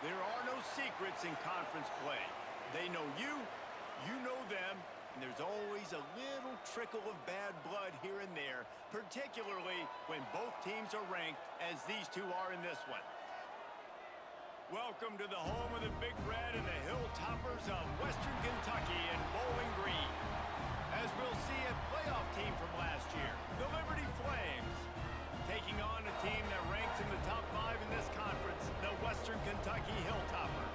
There are no secrets in conference play. They know you, you know them, and there's always a little trickle of bad blood here and there, particularly when both teams are ranked as these two are in this one. Welcome to the home of the Big Red and the Hilltoppers of Western Kentucky in Bowling Green. As we'll see a playoff team from last year, the Liberty Flames, taking on a team that ranks in the top 5 in this conference, the Western Kentucky Hilltoppers.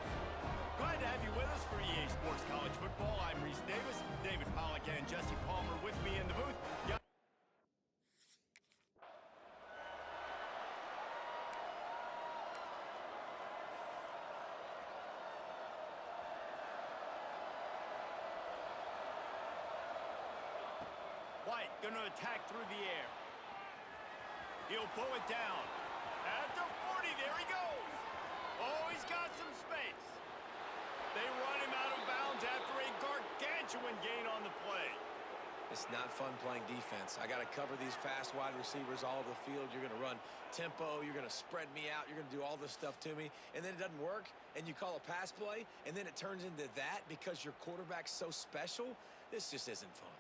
Glad to have you with us for EA Sports College Football. I'm Reese Davis, David Pollack and Jesse Palmer with me in the booth. White gonna attack through the air. He'll pull it down. At the 40, there he goes. Oh, he's got some space. They run him out of bounds after a gargantuan gain on the play. It's not fun playing defense. I got to cover these fast wide receivers all over the field. You're going to run tempo. You're going to spread me out. You're going to do all this stuff to me. And then it doesn't work, and you call a pass play, and then it turns into that because your quarterback's so special. This just isn't fun.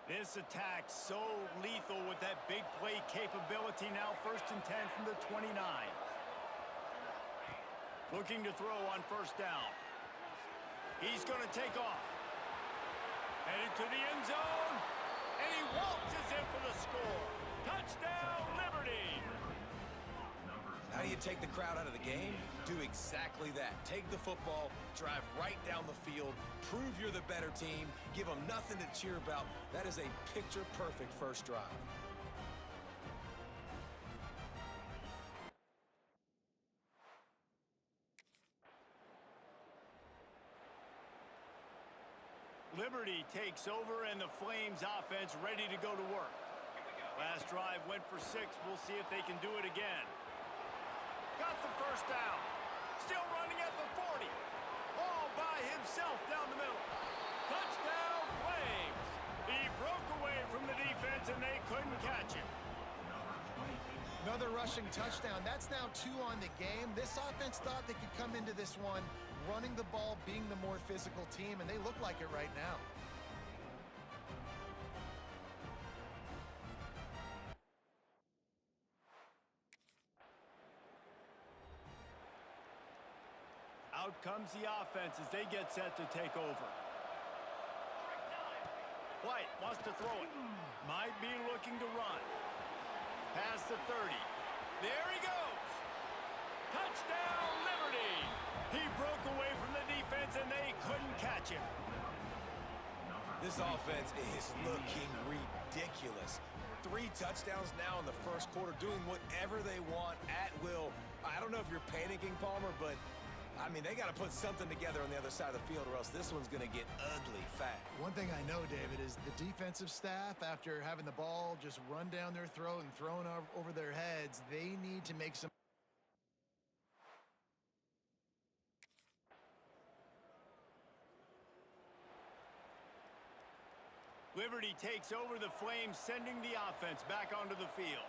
This attack so lethal with that big play capability. Now 1st and 10 from the 29. Looking to throw on 1st down. He's going to take off. Headed to the end zone. And he waltzes in for the score. Touchdown, Liberty! How do you take the crowd out of the game? Do exactly that. Take the football, drive right down the field, prove you're the better team, give them nothing to cheer about. That is a picture-perfect first drive. Liberty takes over and the Flames offense ready to go to work. Last drive went for 6. We'll see if they can do it again. Got the 1st down. Still running at the 40. All by himself down the middle. Touchdown, Flames. He broke away from the defense and they couldn't catch him. Another rushing touchdown. That's now 2 on the game. This offense thought they could come into this one running the ball, being the more physical team, and they look like it right now. Out comes the offense as they get set to take over. White wants to throw it. Might be looking to run. Past the 30. There he goes. Touchdown, Liberty. He broke away from the defense and they couldn't catch him. This offense is looking ridiculous. 3 touchdowns now in the 1st quarter, doing whatever they want at will. I don't know if you're panicking, Palmer, but I mean, they got to put something together on the other side of the field or else this one's going to get ugly fast. One thing I know, David, is the defensive staff, after having the ball just run down their throat and thrown over their heads, they need to make some. Liberty takes over the Flames, sending the offense back onto the field.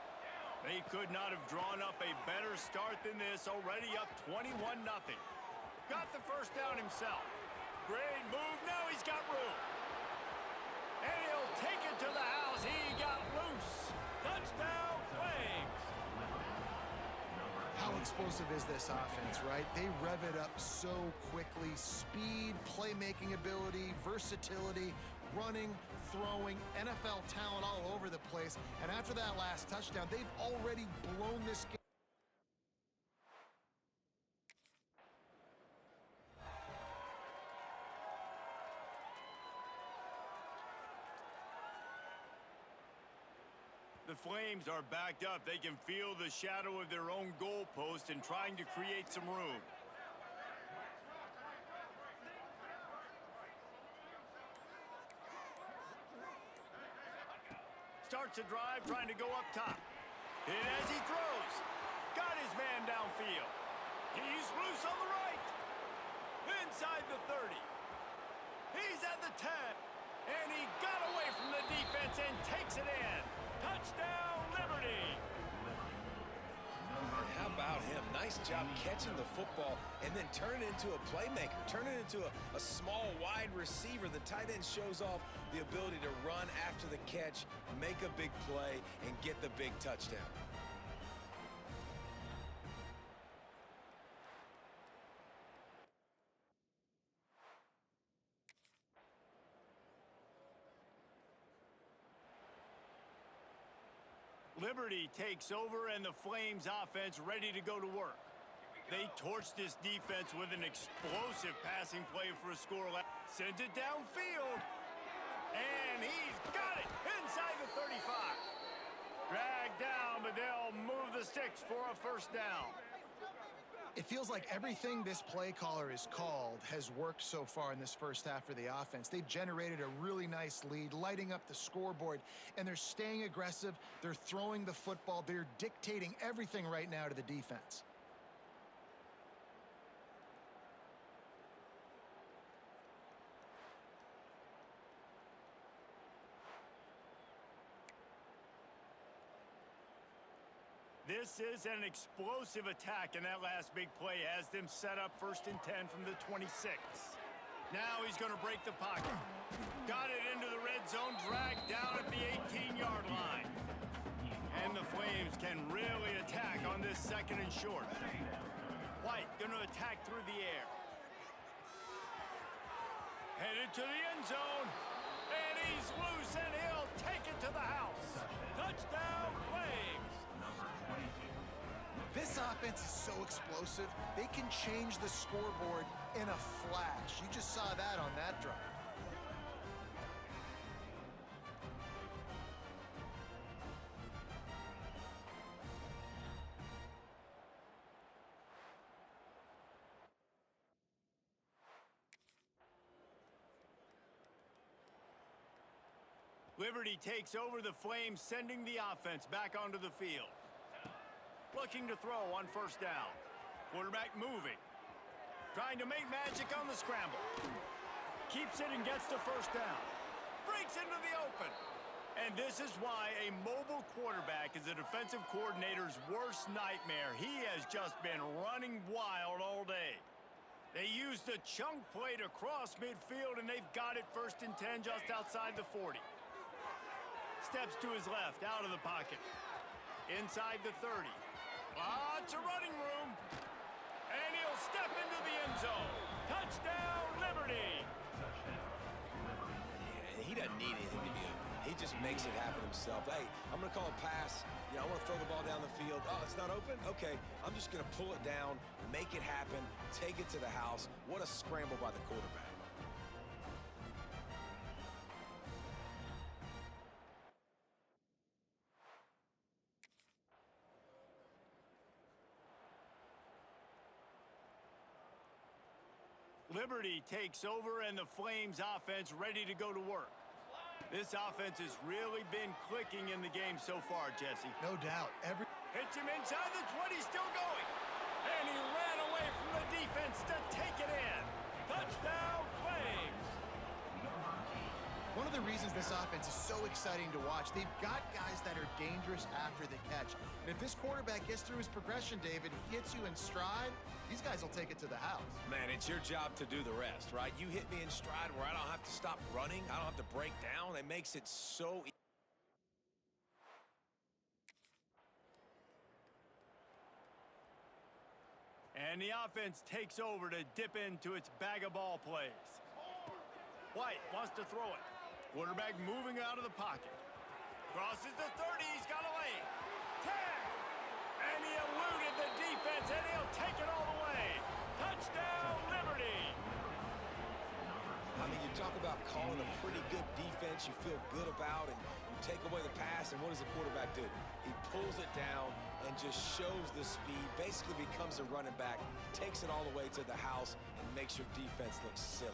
They could not have drawn up a better start than this, already up 21-0. Got the 1st down himself. Great move. Now he's got room. And he'll take it to the house. He got loose. Touchdown, Flames. How explosive is this offense, right? They rev it up so quickly. Speed, playmaking ability, versatility, running, throwing, NFL talent all over the place. And after that last touchdown, they've already blown this game. The Flames are backed up. They can feel the shadow of their own goalpost and trying to create some room. Starts a drive, trying to go up top. Hit as he throws. Got his man downfield. He's loose on the right. Inside the 30. He's at the 10. And he got away from the defense and takes it in. Touchdown, Liberty. How about him? Nice job catching the football and then turn it into a playmaker. Turn it into a small wide receiver. The tight end shows off the ability to run after the catch, make a big play, and get the big touchdown. Liberty takes over and the Flames offense ready to go to work. They torch this defense with an explosive passing play for a score. Sends it downfield. And he's got it inside the 35. Dragged down, but they'll move the sticks for a first down. It feels like everything this play caller has called has worked so far in this first half for the offense. They've generated a really nice lead, lighting up the scoreboard, and they're staying aggressive. They're throwing the football. They're dictating everything right now to the defense. This is an explosive attack, and that last big play has them set up 1st and 10 from the 26. Now he's going to break the pocket. Got it into the red zone, dragged down at the 18-yard line. And the Flames can really attack on this 2nd and short. White going to attack through the air. Headed to the end zone. And he's loose, and he'll take it to the house. Touchdown, Flames. This offense is so explosive, they can change the scoreboard in a flash. You just saw that on that drive. Liberty takes over the Flames, sending the offense back onto the field. Looking to throw on 1st down. Quarterback moving. Trying to make magic on the scramble. Keeps it and gets to 1st down. Breaks into the open. And this is why a mobile quarterback is a defensive coordinator's worst nightmare. He has just been running wild all day. They used a chunk play to cross midfield, and they've got it 1st and 10 just outside the 40. Steps to his left, out of the pocket. Inside the 30. Lots of running room. And he'll step into the end zone. Touchdown, Liberty. Yeah, he doesn't need anything to be open. He just makes it happen himself. Hey, I'm going to call a pass. You know, I want to throw the ball down the field. Oh, it's not open? Okay, I'm just going to pull it down, make it happen, take it to the house. What a scramble by the quarterback. Liberty takes over, and the Flames offense ready to go to work. This offense has really been clicking in the game so far, Jesse. No doubt. Hits him inside the 20, still going. And he ran away from the defense to take it in. Touchdown, Flames. One of the reasons this offense is so exciting to watch, they've got guys that are dangerous after the catch. And if this quarterback gets through his progression, David, he hits you in stride, these guys will take it to the house. Man, it's your job to do the rest, right? You hit me in stride where I don't have to stop running. I don't have to break down. It makes it so easy. And the offense takes over to dip into its bag of ball plays. White wants to throw it. Quarterback moving out of the pocket. Crosses the 30, he's got a lane. 10! And he eluded the defense, and he'll take it all the way. Touchdown, Liberty! I mean, you talk about calling a pretty good defense you feel good about, and you take away the pass, and what does the quarterback do? He pulls it down and just shows the speed, basically becomes a running back, takes it all the way to the house, and makes your defense look silly.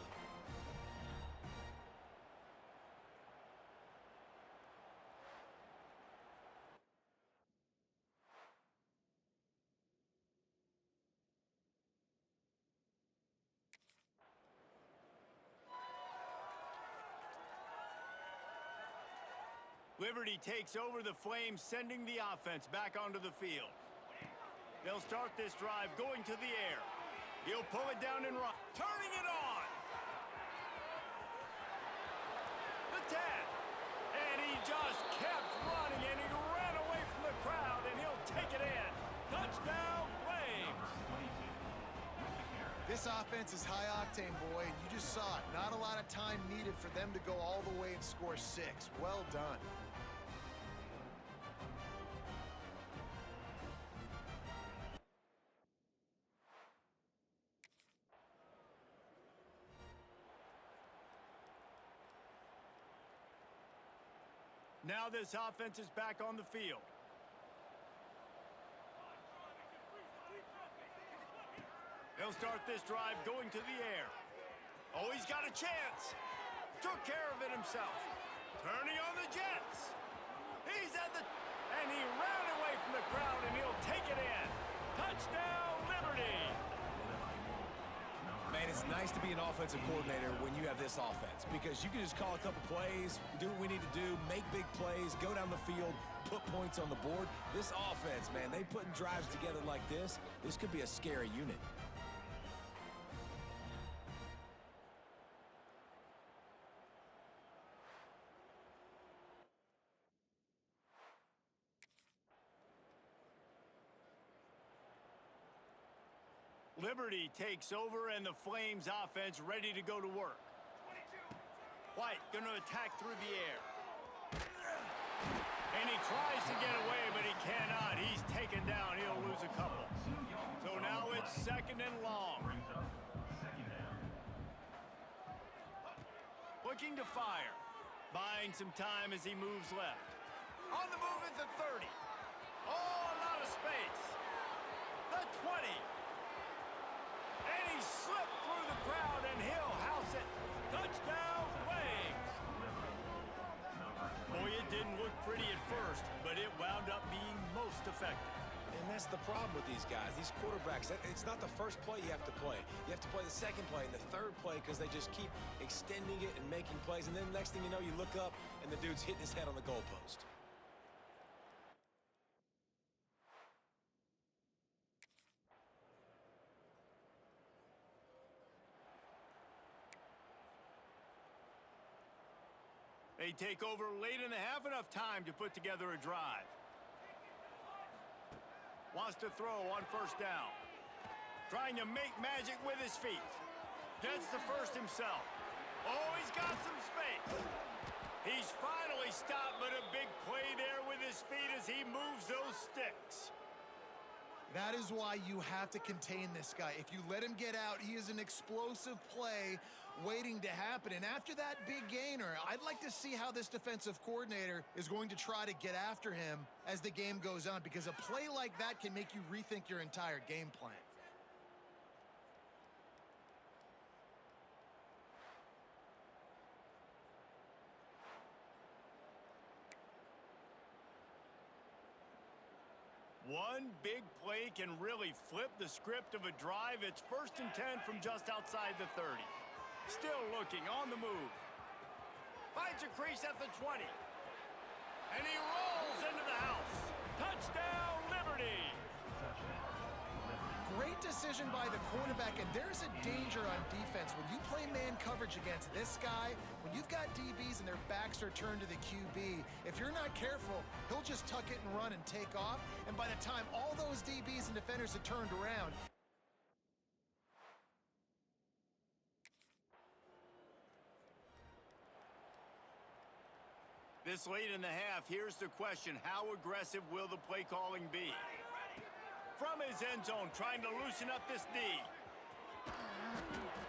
Liberty takes over the Flames, sending the offense back onto the field. They'll start this drive going to the air. He'll pull it down and run. Turning it on. The 10. And he just kept running, and he ran away from the crowd, and he'll take it in. Touchdown, Flames. This offense is high octane, boy, and you just saw it. Not a lot of time needed for them to go all the way and score 6. Well done. Now this offense is back on the field. They'll start this drive going to the air. Oh, he's got a chance. Took care of it himself. Turning on the Jets. He's at the... And he ran away from the crowd, and he'll take it in. Touchdown, Liberty. Man, it's nice to be an offensive coordinator when you have this offense because you can just call a couple plays, do what we need to do, make big plays, go down the field, put points on the board. This offense, man, they putting drives together like this could be a scary unit. Liberty takes over, and the Flames offense ready to go to work. White going to attack through the air. And he tries to get away, but he cannot. He's taken down. He'll lose a couple. So now it's 2nd and long. Looking to fire. Buying some time as he moves left. On the move at the 30. Oh, a lot of space. The 20. And he slipped through the crowd, and he'll house it. Touchdown, Flames. Boy, it didn't look pretty at first, but it wound up being most effective. And that's the problem with these guys, these quarterbacks. It's not the first play you have to play. You have to play the second play and the third play because they just keep extending it and making plays. And then the next thing you know, you look up, and the dude's hitting his head on the goalpost. They take over late in the half, enough time to put together a drive. Wants to throw on 1st down. Trying to make magic with his feet. Gets the first himself. Oh, he's got some space. He's finally stopped, but a big play there with his feet as he moves those sticks. That is why you have to contain this guy. If you let him get out, he is an explosive play waiting to happen. And after that big gainer, I'd like to see how this defensive coordinator is going to try to get after him as the game goes on, because a play like that can make you rethink your entire game plan. One big play can really flip the script of a drive. It's 1st and 10 from just outside the 30. Still looking on the move. Finds a crease at the 20. And he rolls into the house. Touchdown, Liberty! Great decision by the quarterback, and there's a danger on defense. When you play man coverage against this guy, when you've got DBs and their backs are turned to the QB, if you're not careful, he'll just tuck it and run and take off, and by the time all those DBs and defenders have turned around, this late in the half, here's the question: how aggressive will the play calling be? From his end zone, trying to loosen up this D.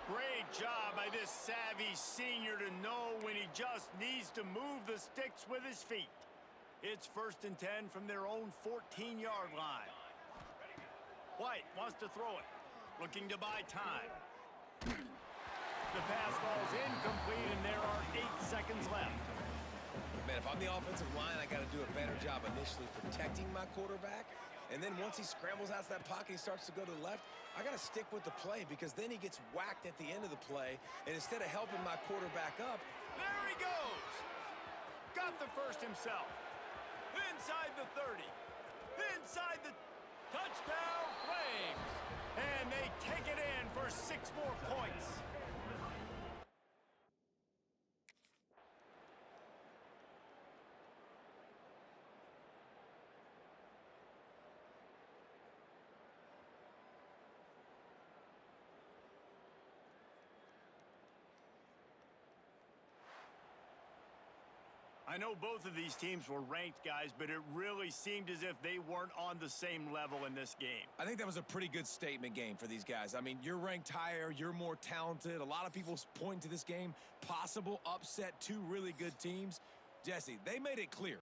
Great job by this savvy senior to know when he just needs to move the sticks with his feet. It's 1st and 10 from their own 14-yard line. White wants to throw it, looking to buy time. The pass falls incomplete, and there are 8 seconds left. Man, if I'm the offensive line, I got to do a better job initially protecting my quarterback. And then once he scrambles out of that pocket, he starts to go to the left, I got to stick with the play because then he gets whacked at the end of the play. And instead of helping my quarterback up, there he goes. got the first himself. Inside the 30. Inside the touchdown Flames. And they take it in for 6 more points. I know both of these teams were ranked, guys, but it really seemed as if they weren't on the same level in this game. I think that was a pretty good statement game for these guys. I mean, you're ranked higher, you're more talented. A lot of people point to this game, possible upset, 2 really good teams. Jesse, they made it clear